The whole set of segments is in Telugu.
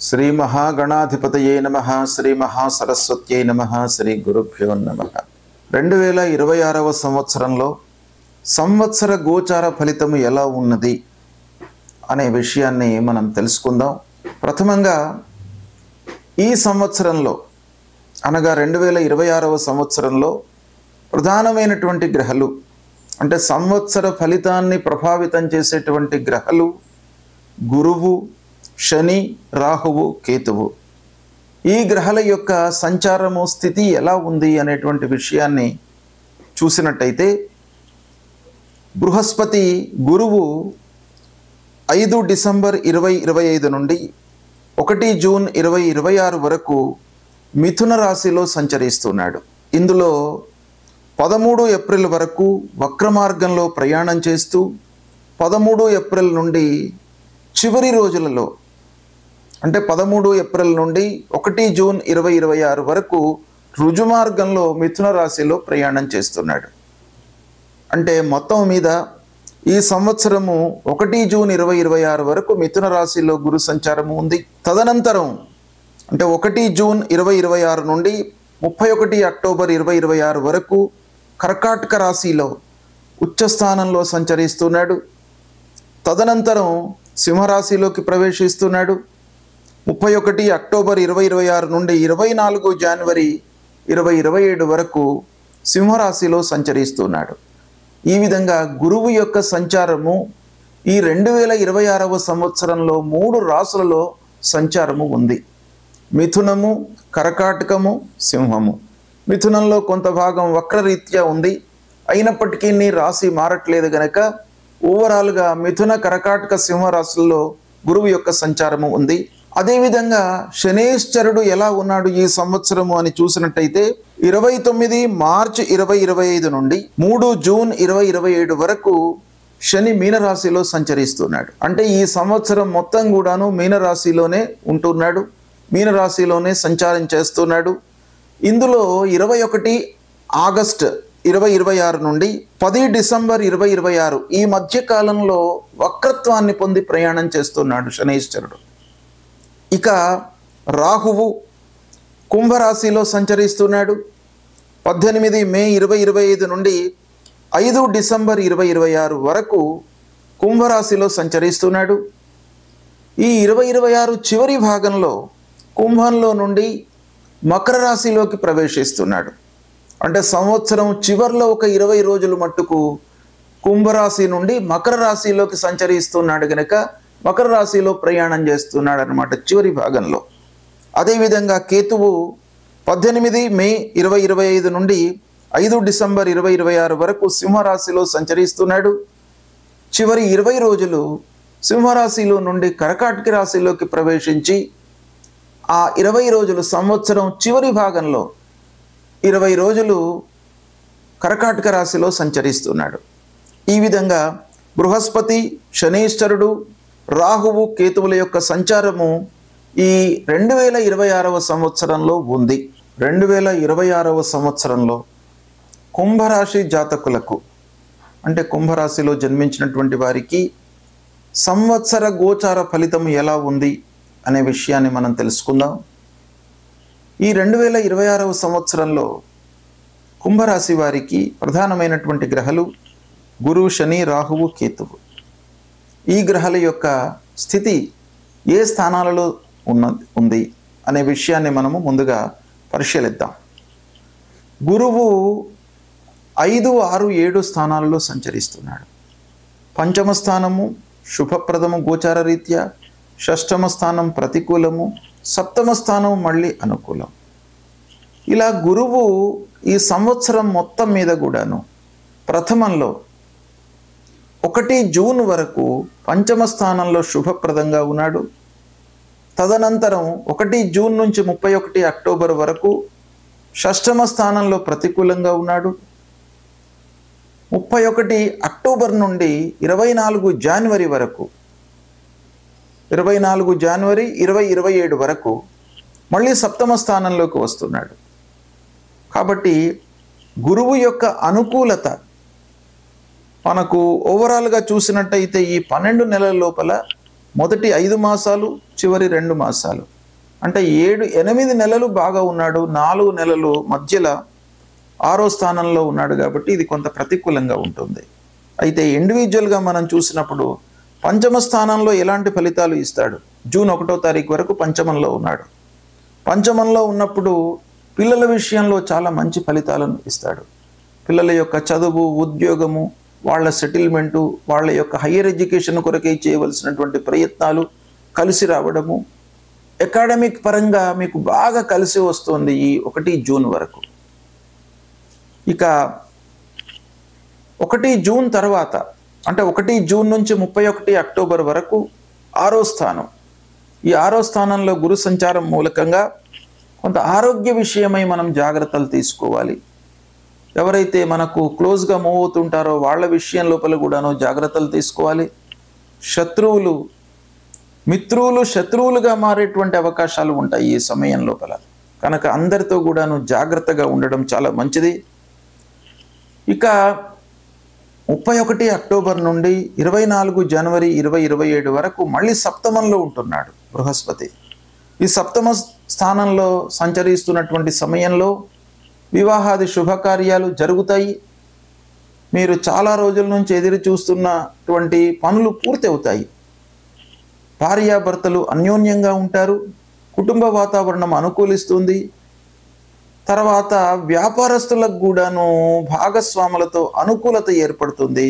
శ్రీ మహాగణాధిపతయే నమః. శ్రీ మహాసరస్వత్యై నమః. శ్రీ గురుభ్యో నమః. 2026వ సంవత్సరంలో సంవత్సర గోచార ఫలితము ఎలా ఉన్నది అనే విషయాన్ని మనం తెలుసుకుందాం. ప్రథమంగా ఈ సంవత్సరంలో అనగా 2026వ సంవత్సరంలో ప్రధానమైనటువంటి గ్రహాలు అంటే సంవత్సర ఫలితాన్ని ప్రభావితం చేసేటువంటి గ్రహాలు గురువు, శని, రాహువు, కేతువు. ఈ గ్రహాల యొక్క సంచారము స్థితి ఎలా ఉంది అనేటువంటి విషయాన్ని చూసినట్టయితే బృహస్పతి గురువు 5 డిసెంబర్ 2025 నుండి 1 జూన్ 2026 వరకు మిథున రాశిలో సంచరిస్తున్నాడు. ఇందులో 13 ఏప్రిల్ వరకు వక్ర మార్గంలో ప్రయాణం చేస్తూ 13 ఏప్రిల్ నుండి చివరి రోజులలో అంటే 13 ఏప్రిల్ నుండి 1 జూన్ 2026 వరకు రుజుమార్గంలో మిథున రాశిలో ప్రయాణం చేస్తున్నాడు. అంటే మొత్తం మీద ఈ సంవత్సరము 1 జూన్ 2026 వరకు మిథున రాశిలో గురు సంచారము ఉంది. తదనంతరం అంటే 1 జూన్ 2026 నుండి 31 అక్టోబర్ 2026 వరకు కర్కాటక రాశిలో ఉచ్చస్థానంలో సంచరిస్తున్నాడు. తదనంతరం సింహరాశిలోకి ప్రవేశిస్తున్నాడు. 31 అక్టోబర్ 2026 నుండి 24 జనవరి 2027 వరకు సింహరాశిలో సంచరిస్తున్నాడు. ఈ విధంగా గురువు యొక్క సంచారము ఈ 2026వ సంవత్సరంలో 3 రాశులలో సంచారము ఉంది. మిథునము, కర్కాటకము, సింహము. మిథునంలో కొంత భాగం వక్రరీత్యా ఉంది. అయినప్పటికీ రాశి మారట్లేదు గనక ఓవరాల్గా మిథున, కర్కాటక, సింహ రాశుల్లో గురువు యొక్క సంచారము ఉంది. అదేవిధంగా శనేశ్వరుడు ఎలా ఉన్నాడు ఈ సంవత్సరము అని చూసినట్టయితే 29 మార్చి 2025 నుండి 3 జూన్ 2027 వరకు శని మీనరాశిలో సంచరిస్తున్నాడు. అంటే ఈ సంవత్సరం మొత్తం కూడాను మీనరాశిలోనే ఉంటున్నాడు, మీనరాశిలోనే సంచారం చేస్తున్నాడు. ఇందులో 21 ఆగస్టు 2026 నుండి 10 డిసెంబర్ 2026 ఈ మధ్య కాలంలో వక్రత్వాన్ని పొంది ప్రయాణం చేస్తున్నాడు శనైశ్వరుడు. ఇక రాహువు కుంభరాశిలో సంచరిస్తున్నాడు. 18 మే 2025 నుండి 5 డిసెంబర్ 2026 వరకు కుంభరాశిలో సంచరిస్తున్నాడు. ఈ 2026 చివరి భాగంలో కుంభంలో నుండి మకర రాశిలోకి ప్రవేశిస్తున్నాడు. అంటే సంవత్సరం చివర్లో ఒక 20 రోజులు మట్టుకు కుంభరాశి నుండి మకర రాశిలోకి సంచరిస్తున్నాడు గనక మకర రాశిలో ప్రయాణం చేస్తున్నాడు అన్నమాట చివరి భాగంలో. అదేవిధంగా కేతువు 18 మే 2025 నుండి 5 డిసెంబర్ 2026 వరకు సింహరాశిలో సంచరిస్తున్నాడు. చివరి 20 రోజులు సింహరాశిలో నుండి కర్కాటక రాశిలోకి ప్రవేశించి ఆ 20 రోజులు సంవత్సరం చివరి భాగంలో 20 రోజులు కర్కాటక రాశిలో సంచరిస్తున్నాడు. ఈ విధంగా బృహస్పతి, శనీశ్వరుడు, రాహువు, కేతువుల యొక్క సంచారము ఈ 2026వ సంవత్సరంలో ఉంది. 2026వ సంవత్సరంలో కుంభరాశి జాతకులకు అంటే కుంభరాశిలో జన్మించినటువంటి వారికి సంవత్సర గోచార ఫలితం ఎలా ఉంది అనే విషయాన్ని మనం తెలుసుకుందాం. ఈ 2026వ సంవత్సరంలో కుంభరాశి వారికి ప్రధానమైనటువంటి గ్రహాలు గురు, శని, రాహువు, కేతువు. ఈ గ్రహాల యొక్క స్థితి ఏ స్థానాలలో ఉంది అనే విషయాన్ని మనము ముందుగా పరిశీలిద్దాం. గురువు 5, 6, 7 స్థానాలలో సంచరిస్తున్నాడు. పంచమ స్థానము శుభప్రదము గోచార రీత్యా, షష్టమ స్థానం ప్రతికూలము, సప్తమ స్థానం మళ్ళీ అనుకూలం. ఇలా గురువు ఈ సంవత్సరం మొత్తం మీద కూడాను ప్రథమంలో 1 జూన్ వరకు పంచమ స్థానంలో శుభప్రదంగా ఉన్నాడు. తదనంతరం 1 జూన్ నుంచి 31 అక్టోబర్ వరకు షష్టమ స్థానంలో ప్రతికూలంగా ఉన్నాడు. 31 అక్టోబర్ నుండి 24 జనవరి వరకు 24 జనవరి 2027 వరకు మళ్ళీ సప్తమ స్థానంలోకి వస్తున్నాడు. కాబట్టి గురువు యొక్క అనుకూలత మనకు ఓవరాల్గా చూసినట్టయితే ఈ 12 నెలల లోపల మొదటి 5 మాసాలు, చివరి 2 మాసాలు, అంటే 7-8 నెలలు బాగా ఉన్నాడు, 4 నెలలు మధ్యలో 6వ స్థానంలో ఉన్నాడు. కాబట్టి ఇది కొంత ప్రతికూలంగా ఉంటుంది. అయితే ఇండివిజువల్గా మనం చూసినప్పుడు పంచమ స్థానంలో ఎలాంటి ఫలితాలు ఇస్తాడు? జూన్ 1వ తారీఖు వరకు పంచమంలో ఉన్నాడు. పంచమంలో ఉన్నప్పుడు పిల్లల విషయంలో చాలా మంచి ఫలితాలను ఇస్తాడు. పిల్లల యొక్క చదువు, ఉద్యోగము, వాళ్ళ సెటిల్మెంటు, వాళ్ళ యొక్క హయ్యర్ ఎడ్యుకేషన్ కొరకై చేయవలసినటువంటి ప్రయత్నాలు కలిసి రావడము, అకాడమిక్ పరంగా మీకు బాగా కలిసి వస్తుంది ఈ 1 జూన్ వరకు. ఇక 1 జూన్ తర్వాత, అంటే 1 జూన్ నుంచి 31 అక్టోబర్ వరకు 6వ స్థానం. ఈ 6వ స్థానంలో గురు సంచారం మూలకంగా కొంత ఆరోగ్య విషయమై మనం జాగ్రత్తలు తీసుకోవాలి. ఎవరైతే మనకు క్లోజ్గా మూవ్ అవుతుంటారో వాళ్ళ విషయం లోపల కూడాను జాగ్రత్తలు తీసుకోవాలి. శత్రువులు, మిత్రువులు శత్రువులుగా మారేటువంటి అవకాశాలు ఉంటాయి ఈ సమయం లోపల. కనుక అందరితో కూడాను జాగ్రత్తగా ఉండడం చాలా మంచిది. ఇక 31 అక్టోబర్ నుండి 24 జనవరి 2027 వరకు మళ్ళీ సప్తమంలో ఉంటున్నాడు బృహస్పతి. ఈ సప్తమ స్థానంలో సంచరిస్తున్నటువంటి సమయంలో వివాహాది శుభకార్యాలు జరుగుతాయి. మీరు చాలా రోజుల నుంచి ఎదురు చూస్తున్నటువంటి పనులు పూర్తి అవుతాయి. భార్యాభర్తలు అన్యోన్యంగా ఉంటారు. కుటుంబ వాతావరణం అనుకూలిస్తుంది. తర్వాత వ్యాపారస్తులకు కూడాను భాగస్వాములతో అనుకూలత ఏర్పడుతుంది.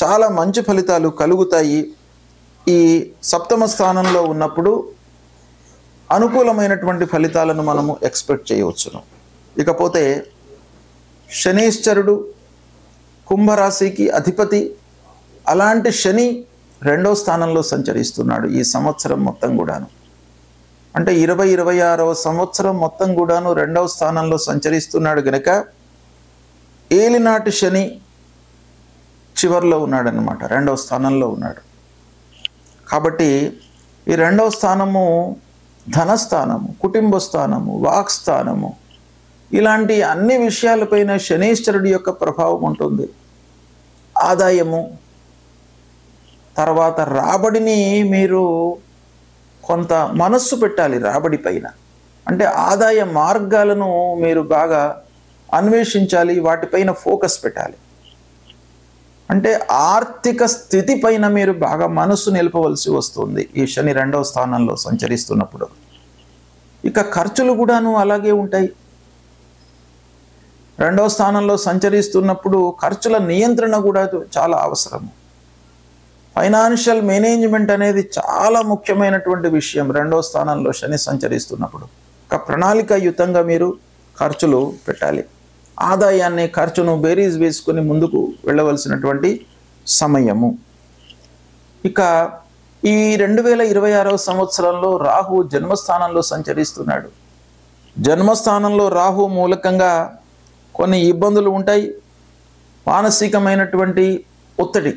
చాలా మంచి ఫలితాలు కలుగుతాయి. ఈ సప్తమ స్థానంలో ఉన్నప్పుడు అనుకూలమైనటువంటి ఫలితాలను మనము ఎక్స్పెక్ట్ చేయవచ్చును. ఇకపోతే శనీశ్వరుడు కుంభరాశికి అధిపతి. అలాంటి శని 2వ స్థానంలో సంచరిస్తున్నాడు ఈ సంవత్సరం మొత్తం కూడాను. అంటే 2026వ సంవత్సరం మొత్తం కూడాను 2వ స్థానంలో సంచరిస్తున్నాడు గనక ఏలినాటి శని చివరిలో ఉన్నాడనమాట, 2వ స్థానంలో ఉన్నాడు. కాబట్టి ఈ 2వ స్థానము ధనస్థానము, కుటుంబ స్థానము, వాక్స్థానము, ఇలాంటి అన్ని విషయాలపైన శనీశ్వరుడి యొక్క ప్రభావం ఉంటుంది. ఆదాయము, తర్వాత రాబడిని మీరు కొంత మనస్సు పెట్టాలి. రాబడి పైన అంటే ఆదాయ మార్గాలను మీరు బాగా అన్వేషించాలి, వాటిపైన ఫోకస్ పెట్టాలి. అంటే ఆర్థిక స్థితి పైన మీరు బాగా మనస్సు నిలపవలసి వస్తుంది ఈ శని 2వ స్థానంలో సంచరిస్తున్నప్పుడు. ఇక ఖర్చులు కూడాను అలాగే ఉంటాయి. 2వ స్థానంలో సంచరిస్తున్నప్పుడు ఖర్చుల నియంత్రణ కూడా చాలా అవసరం. ఫైనాన్షియల్ మేనేజ్మెంట్ అనేది చాలా ముఖ్యమైనటువంటి విషయం 2వ స్థానంలో శని సంచరిస్తున్నప్పుడు. ఒక ప్రణాళికాయుతంగా మీరు ఖర్చులు పెట్టాలి. ఆదాయాన్ని, ఖర్చును బేరీజ్ వేసుకొని ముందుకు వెళ్ళవలసినటువంటి సమయము. ఇక ఈ 2026వ సంవత్సరంలో రాహు జన్మస్థానంలో సంచరిస్తున్నాడు. జన్మస్థానంలో రాహు మూలకంగా కొన్ని ఇబ్బందులు ఉంటాయి. మానసికమైనటువంటి ఒత్తిడి,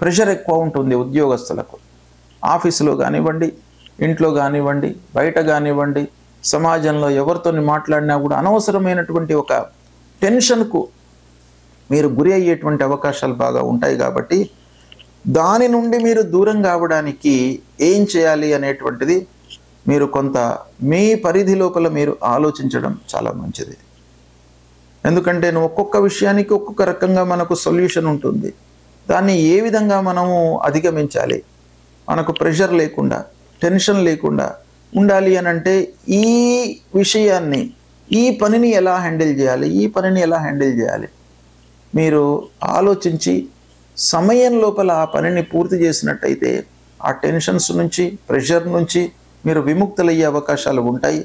ప్రెషర్ ఎక్కువ ఉంటుంది ఉద్యోగస్తులకు. ఆఫీసులో కానివ్వండి, ఇంట్లో కానివ్వండి, బయట కానివ్వండి, సమాజంలో ఎవరితో మాట్లాడినా కూడా అనవసరమైనటువంటి ఒక టెన్షన్కు మీరు గురి అయ్యేటువంటి అవకాశాలు బాగా ఉంటాయి. కాబట్టి దాని నుండి మీరు దూరం కావడానికి ఏం చేయాలి అనేటువంటిది మీరు కొంత మీ పరిధి లోపల మీరు ఆలోచించడం చాలా మంచిది. ఎందుకంటే ఒక్కొక్క విషయానికి ఒక్కొక్క రకంగా మనకు సొల్యూషన్ ఉంటుంది. దాన్ని ఏ విధంగా మనము అధిగమించాలి, మనకు ప్రెషర్ లేకుండా, టెన్షన్ లేకుండా ఉండాలి అని అంటే ఈ విషయాన్ని, ఈ పనిని ఎలా హ్యాండిల్ చేయాలి, ఈ పనిని ఎలా హ్యాండిల్ చేయాలి మీరు ఆలోచించి సమయం లోపల ఆ పనిని పూర్తి చేసినట్టయితే ఆ టెన్షన్స్ నుంచి, ప్రెషర్ నుంచి మీరు విముక్తులయ్యే అవకాశాలు ఉంటాయి.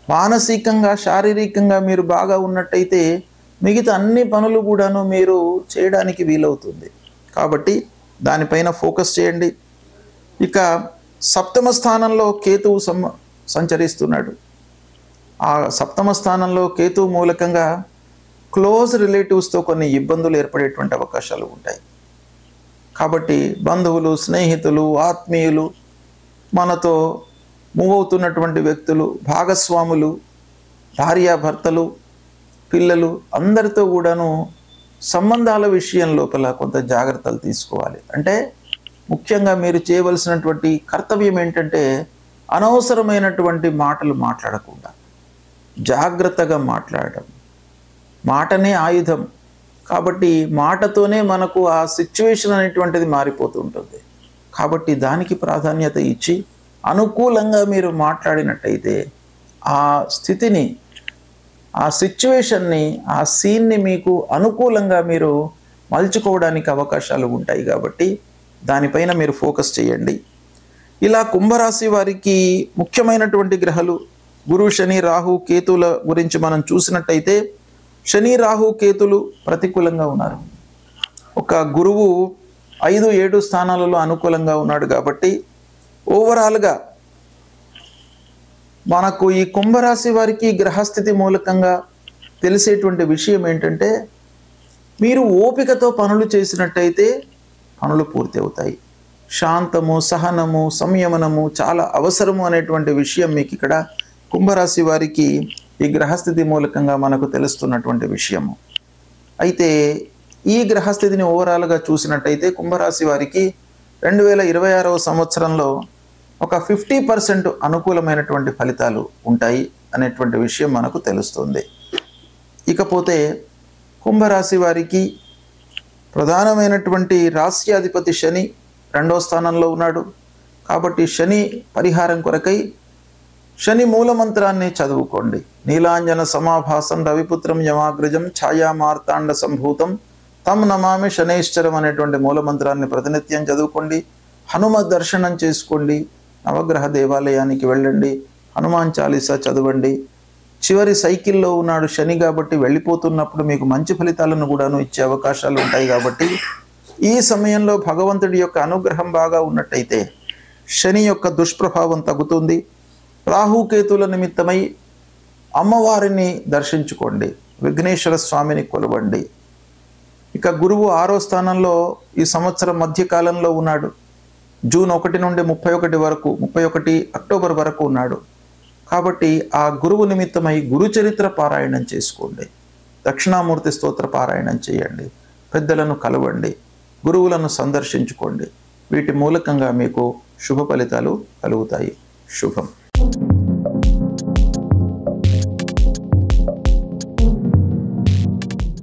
మానసికంగా, శారీరకంగా మీరు బాగా ఉన్నట్టయితే మిగతా అన్ని పనులు కూడాను మీరు చేయడానికి వీలవుతుంది. కాబట్టి దానిపైన ఫోకస్ చేయండి. ఇక సప్తమ స్థానంలో కేతువు సంచరిస్తున్నాడు. ఆ సప్తమ స్థానంలో కేతువు మూలకంగా క్లోజ్ రిలేటివ్స్తో కొన్ని ఇబ్బందులు ఏర్పడేటువంటి అవకాశాలు ఉంటాయి. కాబట్టి బంధువులు, స్నేహితులు, ఆత్మీయులు, మనతో మూవ్ అవుతున్నటువంటి వ్యక్తులు, భాగస్వాములు, భార్యాభర్తలు, పిల్లలు అందరితో కూడాను సంబంధాల విషయం లోపల కొంత జాగ్రత్తలు తీసుకోవాలి. అంటే ముఖ్యంగా మీరు చేయవలసినటువంటి కర్తవ్యం ఏంటంటే అనవసరమైనటువంటి మాటలు మాట్లాడకుండా జాగ్రత్తగా మాట్లాడడం. మాటనే ఆయుధం కాబట్టి మాటతోనే మనకు ఆ సిచ్యువేషన్ అనేటువంటిది మారిపోతూ ఉంటుంది. కాబట్టి దానికి ప్రాధాన్యత ఇచ్చి అనుకూలంగా మీరు మాట్లాడినట్టయితే ఆ స్థితిని, ఆ సిచ్యువేషన్ని, ఆ సీన్ని మీకు అనుకూలంగా మీరు మలుచుకోవడానికి అవకాశాలు ఉంటాయి. కాబట్టి దానిపైన మీరు ఫోకస్ చేయండి. ఇలా కుంభరాశి వారికి ముఖ్యమైనటువంటి గ్రహాలు గురు, శని, రాహు, కేతుల గురించి మనం చూసినట్టయితే శని, రాహు, కేతులు ప్రతికూలంగా ఉన్నారు. ఒక గురువు 5, 7 స్థానాలలో అనుకూలంగా ఉన్నాడు. కాబట్టి ఓవరాల్గా మనకు ఈ కుంభరాశి వారికి గ్రహస్థితి మూలకంగా తెలిసేటువంటి విషయం ఏంటంటే మీరు ఓపికతో పనులు చేసినట్టయితే పనులు పూర్తి అవుతాయి. శాంతము, సహనము, సంయమనము చాలా అవసరము అనేటువంటి విషయం మీకు ఇక్కడ కుంభరాశి వారికి ఈ గ్రహస్థితి మూలకంగా మనకు తెలుస్తున్నటువంటి విషయము. అయితే ఈ గ్రహస్థితిని ఓవరాల్గా చూసినట్టయితే కుంభరాశి వారికి 2026వ సంవత్సరంలో ఒక 50% అనుకూలమైనటువంటి ఫలితాలు ఉంటాయి అనేటువంటి విషయం మనకు తెలుస్తుంది. ఇకపోతే కుంభరాశి వారికి ప్రధానమైనటువంటి రాశ్యాధిపతి శని 2వ స్థానంలో ఉన్నాడు. కాబట్టి శని పరిహారం కొరకై శని మూలమంత్రాన్ని చదువుకోండి. నీలాంజన సమాభాసం రవిపుత్రం యమాగ్రజం ఛాయా మార్తాండ సంభూతం తం నమామి శనైశ్చరం అనేటువంటి మూలమంత్రాన్ని ప్రతినిత్యం చదువుకోండి. హనుమ దర్శనం చేసుకోండి. నవగ్రహ దేవాలయానికి వెళ్ళండి. హనుమాన్ చాలీసా చదవండి. చివరి సైకిల్లో ఉన్నాడు శని కాబట్టి వెళ్ళిపోతున్నప్పుడు మీకు మంచి ఫలితాలను కూడాను ఇచ్చే అవకాశాలు ఉంటాయి. కాబట్టి ఈ సమయంలో భగవంతుడి యొక్క అనుగ్రహం బాగా ఉన్నట్టయితే శని యొక్క దుష్ప్రభావం తగ్గుతుంది. రాహుకేతుల నిమిత్తమై అమ్మవారిని దర్శించుకోండి. విఘ్నేశ్వర స్వామిని కొలవండి. ఇక గురువు 6వ స్థానంలో ఈ సంవత్సరం మధ్యకాలంలో ఉన్నాడు. జూన్ 1 నుండి 31 వరకు, 31 అక్టోబర్ వరకు ఉన్నాడు. కాబట్టి ఆ గురువు నిమిత్తమై గురుచరిత్ర పారాయణం చేసుకోండి. దక్షిణామూర్తి స్తోత్ర పారాయణం చేయండి. పెద్దలను కలవండి. గురువులను సందర్శించుకోండి. వీటి మూలకంగా మీకు శుభ ఫలితాలు కలుగుతాయి. శుభం.